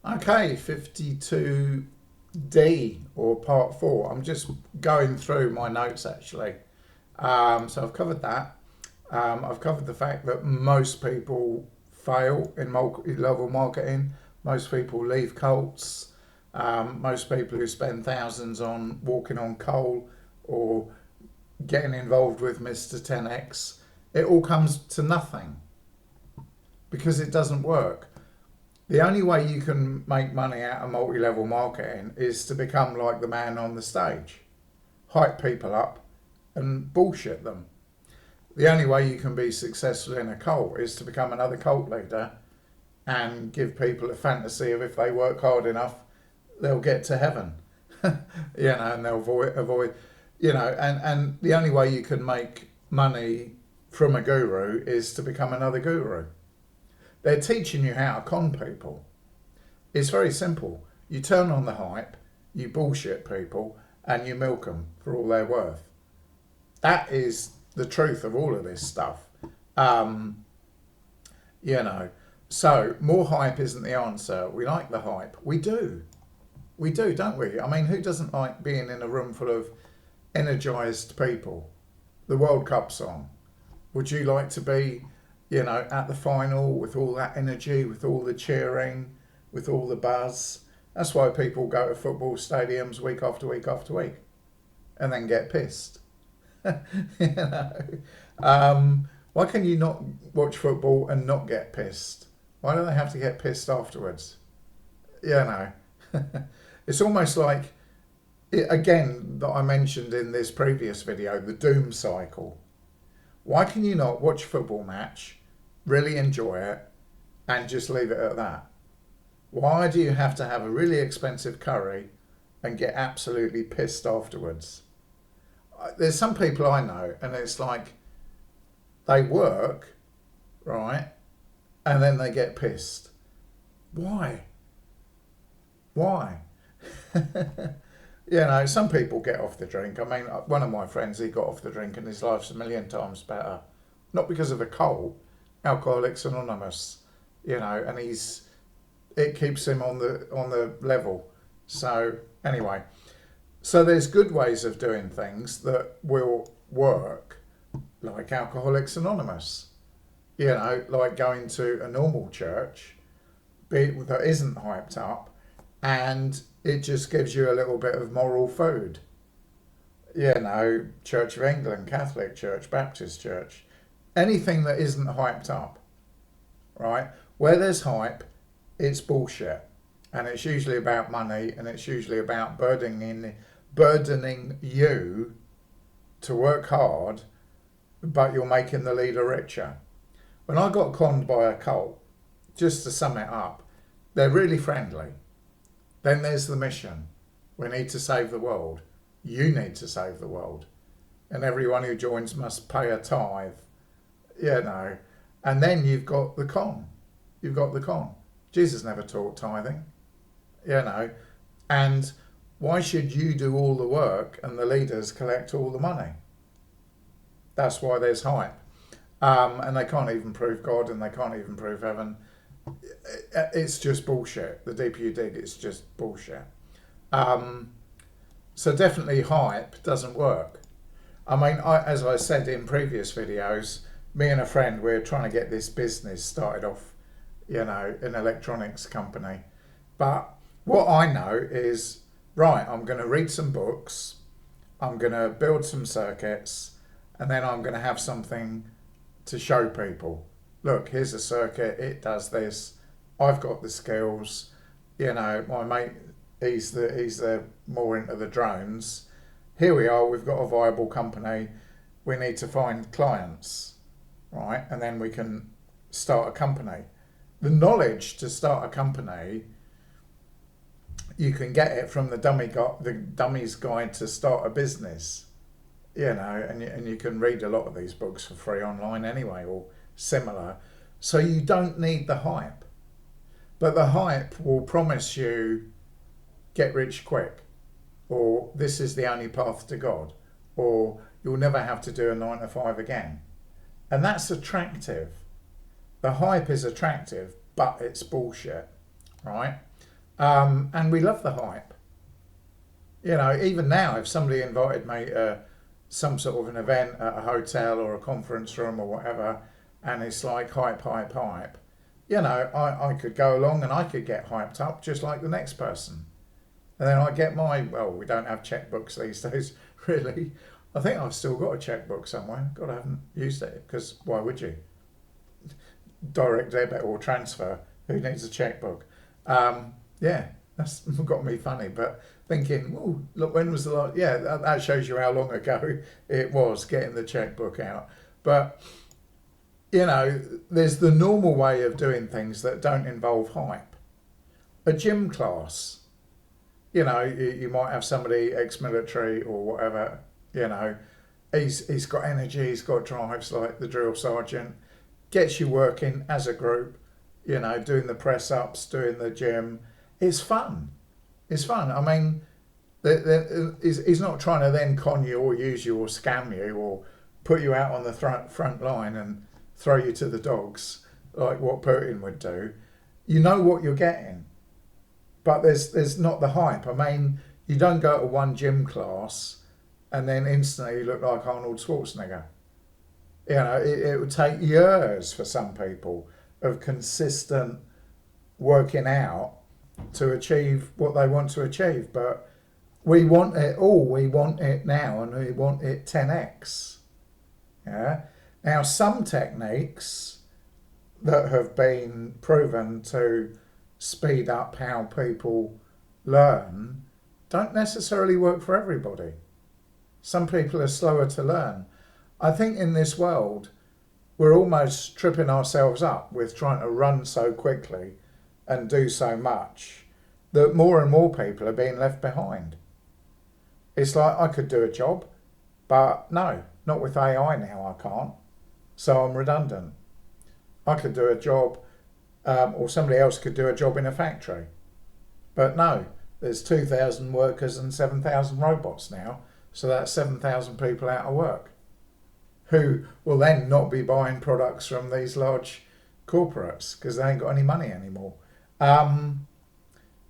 Okay, 52D or part 4. I'm just going through my notes actually. So I've covered that. I've covered the fact that most people fail in multi-level marketing. Most people leave cults. Most people who spend thousands on walking on coal or getting involved with Mr. 10X, it all comes to nothing because it doesn't work. The only way you can make money out of multi-level marketing is to become like the man on the stage, hype people up and bullshit them. The only way you can be successful in a cult is to become another cult leader and give people a fantasy of if they work hard enough, they'll get to heaven. And they'll avoid and the only way you can make money from a guru is to become another guru. They're teaching you how to con people. It's very simple. You turn on the hype, you bullshit people, and you milk them for all they're worth. That is the truth of all of this stuff. Um, you know, so more hype isn't the answer. We like the hype. We do. We do, don't we? I mean, who doesn't like being in a room full of energised people? The World Cup's on. Would you like to be, at the final with all that energy, with all the cheering, with all the buzz? That's why people go to football stadiums week after week after week and then get pissed. you know, why can you not watch football and not get pissed? Why do they have to get pissed afterwards? It's almost like, again, that I mentioned in this previous video, the doom cycle. Why can you not watch a football match, really enjoy it, and just leave it at that? Why do you have to have a really expensive curry and get absolutely pissed afterwards? There's some people I know, and it's like they work, right, and then they get pissed. Why? Why? Some people get off the drink. I mean, one of my friends, he got off the drink and his life's a million times better. Not because of a cult, Alcoholics Anonymous, and it keeps him on the level. So anyway, so there's good ways of doing things that will work, like Alcoholics Anonymous. Like going to a normal church, that isn't hyped up, and it just gives you a little bit of moral food. Church of England, Catholic Church, Baptist Church, anything that isn't hyped up, right? Where there's hype, it's bullshit. And it's usually about money, and it's usually about burdening you to work hard, but you're making the leader richer. When I got conned by a cult, just to sum it up, they're really friendly. Then there's the mission. We need to save the world. You need to save the world. And everyone who joins must pay a tithe. And then you've got the con. You've got the con. Jesus never taught tithing. And why should you do all the work and the leaders collect all the money? That's why there's hype. And they can't even prove God, and they can't even prove heaven. It's just bullshit. The deeper you dig, it's just bullshit. So definitely hype doesn't work. I mean, as I said in previous videos, me and a friend, we're trying to get this business started off, an electronics company. But what I know is, right, I'm going to read some books, I'm going to build some circuits, and then I'm going to have something to show people. Look, here's a circuit, it does this, I've got the skills, my mate, he's the more into the drones. Here we are, we've got a viable company, we need to find clients, right? And then we can start a company. The knowledge to start a company, you can get it from the Dummy's Guide to Start a Business, and you can read a lot of these books for free online anyway, or similar. So you don't need the hype. But the hype will promise you get rich quick, or this is the only path to God, or you'll never have to do a 9 to 5 again. And that's attractive. The hype is attractive, but it's bullshit, right? And we love the hype. You know, even now, if somebody invited me to some sort of an event at a hotel or a conference room or whatever, and it's like hype, hype, hype, you know, I could go along and I could get hyped up just like the next person. And then I get well, we don't have checkbooks these days, really. I think I've still got a checkbook somewhere. God, I haven't used it, because why would you? Direct debit or transfer, who needs a checkbook? Yeah, that's got me funny, but thinking, oh, look, when was the last? Yeah, that shows you how long ago it was getting the checkbook out. But, you know, there's the normal way of doing things that don't involve hype. A gym class, you know, you might have somebody ex-military or whatever, you know, he's got energy, he's got drives like the drill sergeant, gets you working as a group, you know, doing the press-ups, doing the gym. It's fun. It's fun. I mean, he's not trying to then con you or use you or scam you or put you out on the front line and throw you to the dogs like what Putin would do. You know what you're getting. But there's not the hype. I mean, you don't go to one gym class and then instantly you look like Arnold Schwarzenegger. You know, it would take years for some people of consistent working out to achieve what they want to achieve. But we want it all. We want it now, and we want it 10x. Yeah. Now, some techniques that have been proven to speed up how people learn don't necessarily work for everybody. Some people are slower to learn. I think in this world, we're almost tripping ourselves up with trying to run so quickly and do so much that more and more people are being left behind. It's like, I could do a job, but no, not with AI now, I can't. So I'm redundant. I could do a job, or somebody else could do a job in a factory. But no, there's 2,000 workers and 7,000 robots now, so that's 7,000 people out of work, who will then not be buying products from these large corporates because they ain't got any money anymore.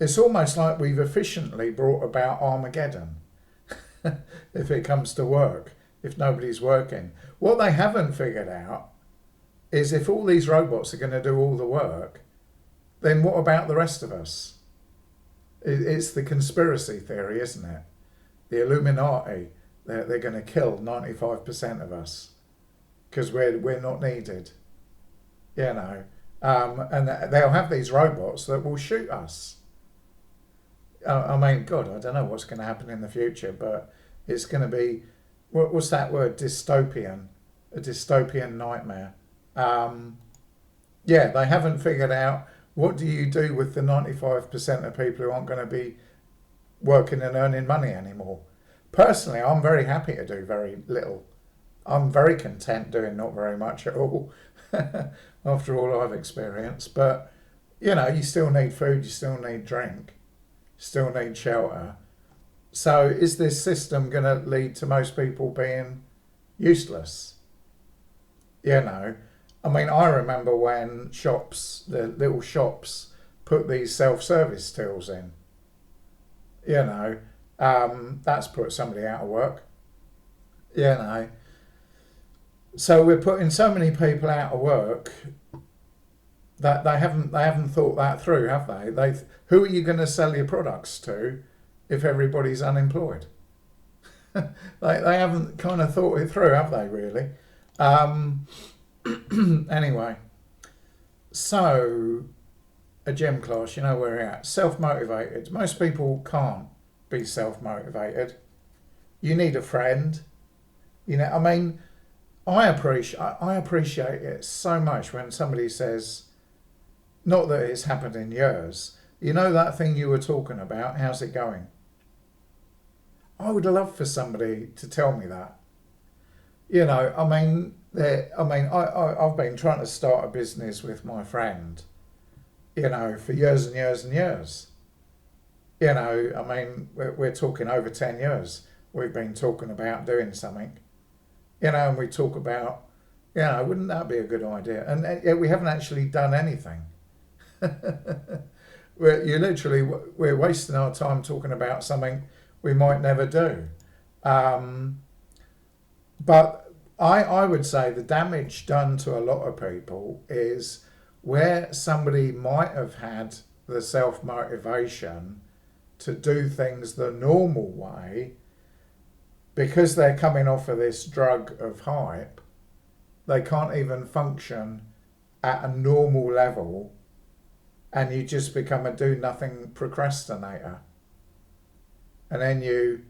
It's almost like we've efficiently brought about Armageddon if it comes to work, if nobody's working. What they haven't figured out is if all these robots are going to do all the work, then what about the rest of us? It's the conspiracy theory, isn't it? The Illuminati, they're going to kill 95% of us because we're not needed, you know. And they'll have these robots that will shoot us. I mean, God, I don't know what's going to happen in the future, but it's going to be, what's that word, dystopian, a dystopian nightmare. Yeah, they haven't figured out what do you do with the 95% of people who aren't going to be working and earning money anymore. Personally, I'm very happy to do very little. I'm very content doing not very much at all after all I've experienced. But, you know, you still need food, you still need drink, you still need shelter. So is this system going to lead to most people being useless? You know, I mean, I remember when shops, the little shops, put these self-service tills in. You know, that's put somebody out of work. You know, so we're putting so many people out of work that they haven't thought that through, have they? Who are you going to sell your products to if everybody's unemployed? they haven't kind of thought it through, have they? Really? Anyway, so a gym class, you know where we're at. Self-motivated. Most people can't be self-motivated. You need a friend. You know, I mean, I appreciate it so much when somebody says, not that it's happened in years, you know that thing you were talking about, how's it going? I would love for somebody to tell me that. You know, I mean, I've been trying to start a business with my friend, you know, for years and years and years. You know, I mean, we're talking over 10 years. We've been talking about doing something, you know, and we talk about, you know, wouldn't that be a good idea? And yet we haven't actually done anything. we're wasting our time talking about something we might never do. But I would say the damage done to a lot of people is where somebody might have had the self-motivation to do things the normal way, because they're coming off of this drug of hype, they can't even function at a normal level, and you just become a do-nothing procrastinator. And then you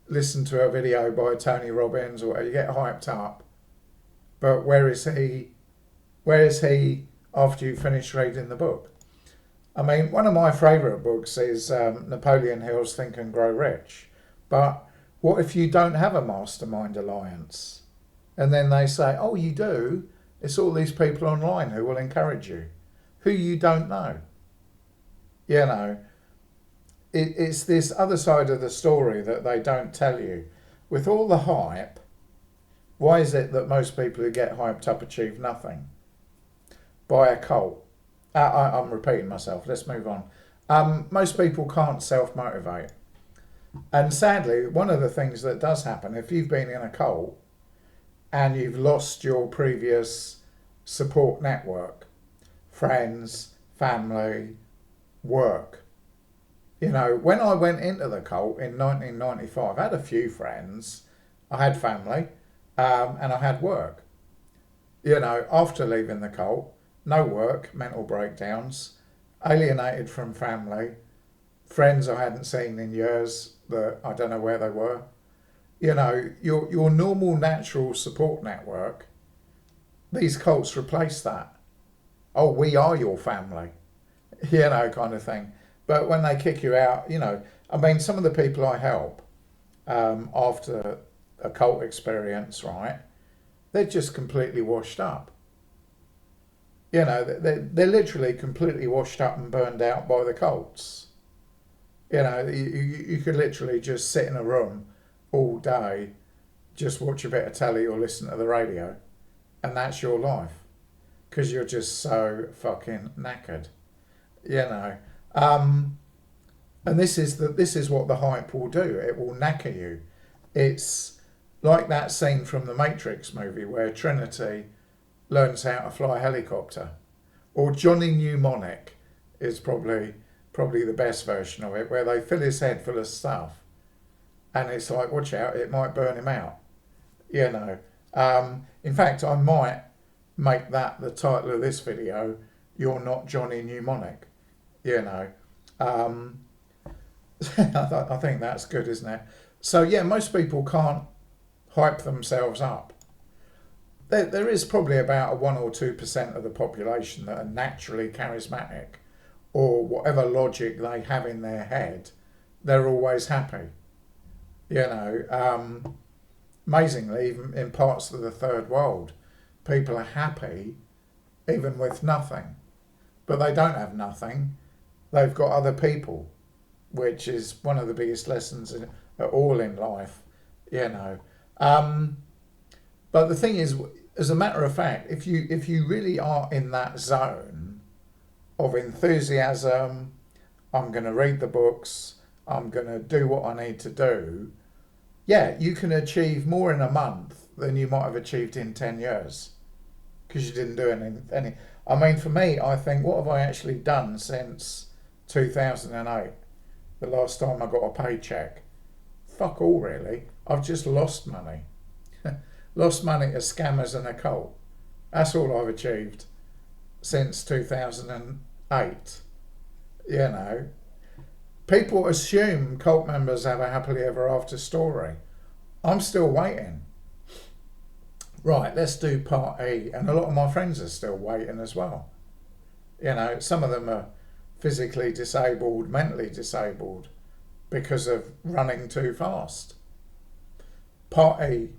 listen to a video by Tony Robbins or you get hyped up, but where is he after you finish reading the book? I mean, one of my favourite books is Napoleon Hill's Think and Grow Rich. But what if you don't have a mastermind alliance? And then they say, oh, you do? It's all these people online who will encourage you, who you don't know. You know, it's this other side of the story that they don't tell you. With all the hype, why is it that most people who get hyped up achieve nothing? By a cult. I'm repeating myself. Let's move on. Most people can't self-motivate. And sadly, one of the things that does happen, if you've been in a cult and you've lost your previous support network, friends, family, work. You know, when I went into the cult in 1995, I had a few friends, I had family, and I had work. You know, after leaving the cult, no work, mental breakdowns, alienated from family, friends I hadn't seen in years that I don't know where they were. You know, your normal natural support network, these cults replace that. Oh, we are your family, you know, kind of thing. But when they kick you out, you know, I mean, some of the people I help after a cult experience, right, they're just completely washed up. You know, they're literally completely washed up and burned out by the cults. You know, you could literally just sit in a room all day, just watch a bit of telly or listen to the radio, and that's your life, because you're just so fucking knackered. You know, and this is what the hype will do. It will knacker you. It's like that scene from the Matrix movie where Trinity learns how to fly a helicopter, or Johnny Mnemonic is probably the best version of it, where they fill his head full of stuff, and it's like, watch out, it might burn him out. You know, in fact, I might make that the title of this video. You're not Johnny Mnemonic. You know, I think that's good, isn't it? So yeah, most people can't hype themselves up. There is probably about a 1 or 2% of the population that are naturally charismatic, or whatever logic they have in their head, they're always happy. You know, amazingly, even in parts of the third world, people are happy even with nothing. But they don't have nothing. They've got other people, which is one of the biggest lessons all in life, you know. But the thing is, as a matter of fact, if you really are in that zone of enthusiasm, I'm going to read the books, I'm going to do what I need to do, yeah, you can achieve more in a month than you might have achieved in 10 years, because you didn't do any. I mean, for me, I think, what have I actually done since 2008, the last time I got a paycheck? Fuck all, really. I've just lost money. Lost money to scammers and a cult. That's all I've achieved since 2008. You know, people assume cult members have a happily ever after story. I'm still waiting. Right, let's do part E. And a lot of my friends are still waiting as well. You know, some of them are physically disabled, mentally disabled, because of running too fast. Part E.